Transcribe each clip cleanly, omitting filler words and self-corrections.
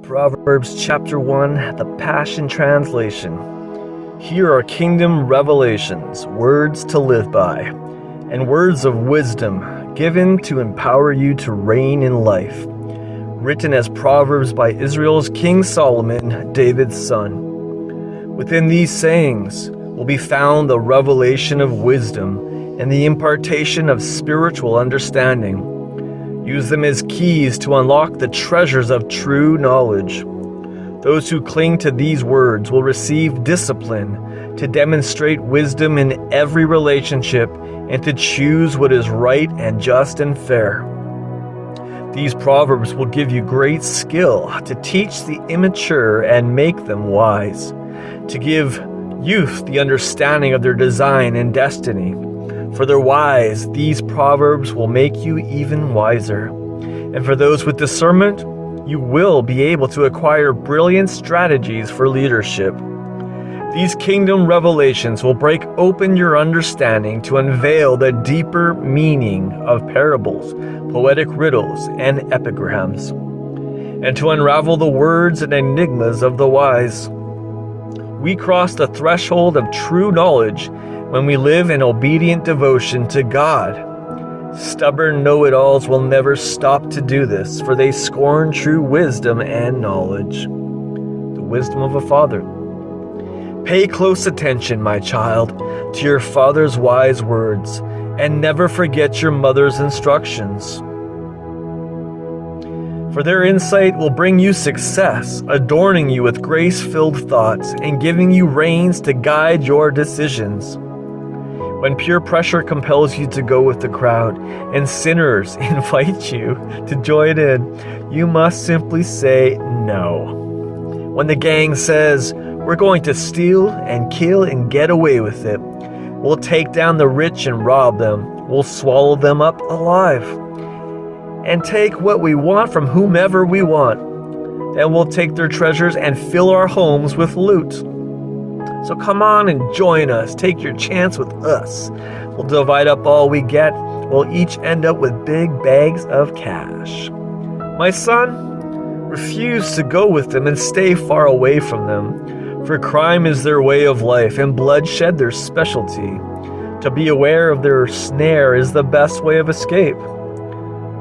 Proverbs chapter 1, the Passion Translation. Here are kingdom revelations, words to live by, and words of wisdom given to empower you to reign in life. Written as Proverbs by Israel's King Solomon, David's son. Within these sayings will be found the revelation of wisdom and the impartation of spiritual understanding. Use them as keys to unlock the treasures of true knowledge. Those who cling to these words will receive discipline to demonstrate wisdom in every relationship and to choose what is right and just and fair. These proverbs will give you great skill to teach the immature and make them wise, to give youth the understanding of their design and destiny. For the wise, these proverbs will make you even wiser. And for those with discernment, you will be able to acquire brilliant strategies for leadership. These kingdom revelations will break open your understanding to unveil the deeper meaning of parables, poetic riddles, and epigrams, and to unravel the words and enigmas of the wise. We cross the threshold of true knowledge when we live in obedient devotion to God. Stubborn know-it-alls will never stop to do this, for they scorn true wisdom and knowledge. The wisdom of a father. Pay close attention, my child, to your father's wise words, and never forget your mother's instructions. For their insight will bring you success, adorning you with grace-filled thoughts and giving you reins to guide your decisions. When peer pressure compels you to go with the crowd and sinners invite you to join in, you must simply say no. When the gang says, "We're going to steal and kill and get away with it. We'll take down the rich and rob them. We'll swallow them up alive. And take what we want from whomever we want. Then we'll take their treasures and fill our homes with loot. So come on and join us. Take your chance with us. We'll divide up all we get. We'll each end up with big bags of cash." My son, refuse to go with them and stay far away from them. For crime is their way of life and bloodshed their specialty. To be aware of their snare is the best way of escape.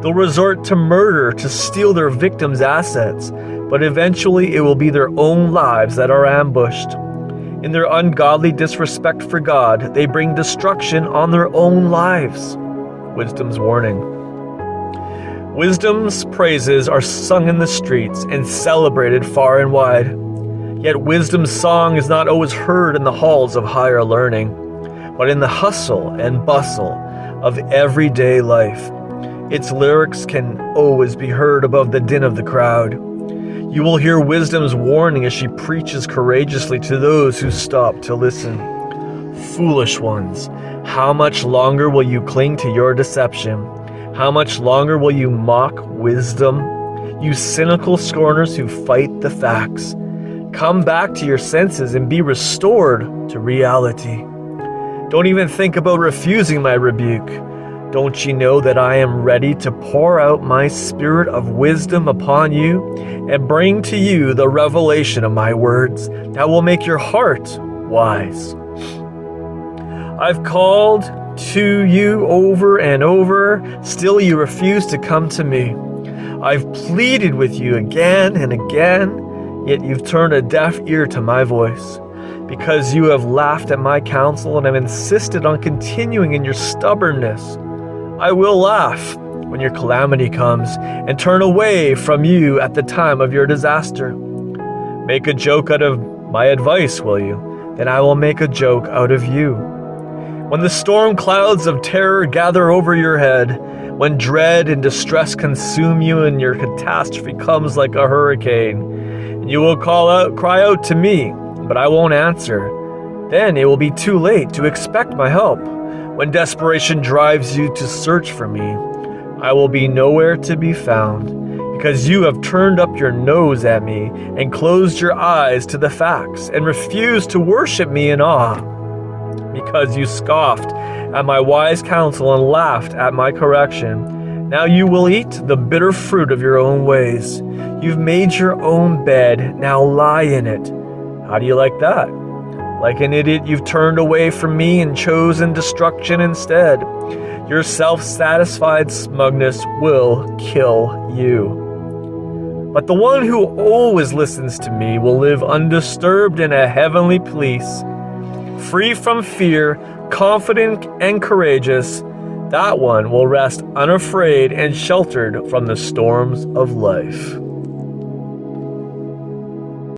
They'll resort to murder to steal their victims' assets, but eventually it will be their own lives that are ambushed. In their ungodly disrespect for God, they bring destruction on their own lives. Wisdom's warning. Wisdom's praises are sung in the streets and celebrated far and wide. Yet wisdom's song is not always heard in the halls of higher learning, but in the hustle and bustle of everyday life. Its lyrics can always be heard above the din of the crowd. You will hear wisdom's warning as she preaches courageously to those who stop to listen. Foolish ones, how much longer will you cling to your deception? How much longer will you mock wisdom? You cynical scorners who fight the facts. Come back to your senses and be restored to reality. Don't even think about refusing my rebuke. Don't you know that I am ready to pour out my spirit of wisdom upon you and bring to you the revelation of my words that will make your heart wise? I've called to you over and over, still you refuse to come to me. I've pleaded with you again and again, yet you've turned a deaf ear to my voice. Because you have laughed at my counsel and have insisted on continuing in your stubbornness, I will laugh when your calamity comes and turn away from you at the time of your disaster. Make a joke out of my advice, will you? Then I will make a joke out of you. When the storm clouds of terror gather over your head, when dread and distress consume you and your catastrophe comes like a hurricane, and you will cry out to me, but I won't answer, then it will be too late to expect my help. When desperation drives you to search for me, I will be nowhere to be found, because you have turned up your nose at me and closed your eyes to the facts and refused to worship me in awe. Because you scoffed at my wise counsel and laughed at my correction, Now you will eat the bitter fruit of your own ways. You've made your own bed, now lie in it. How do you like that? Like an idiot, you've turned away from me and chosen destruction instead. Your self-satisfied smugness will kill you. But the one who always listens to me will live undisturbed in a heavenly peace, free from fear, confident and courageous. That one will rest unafraid and sheltered from the storms of life.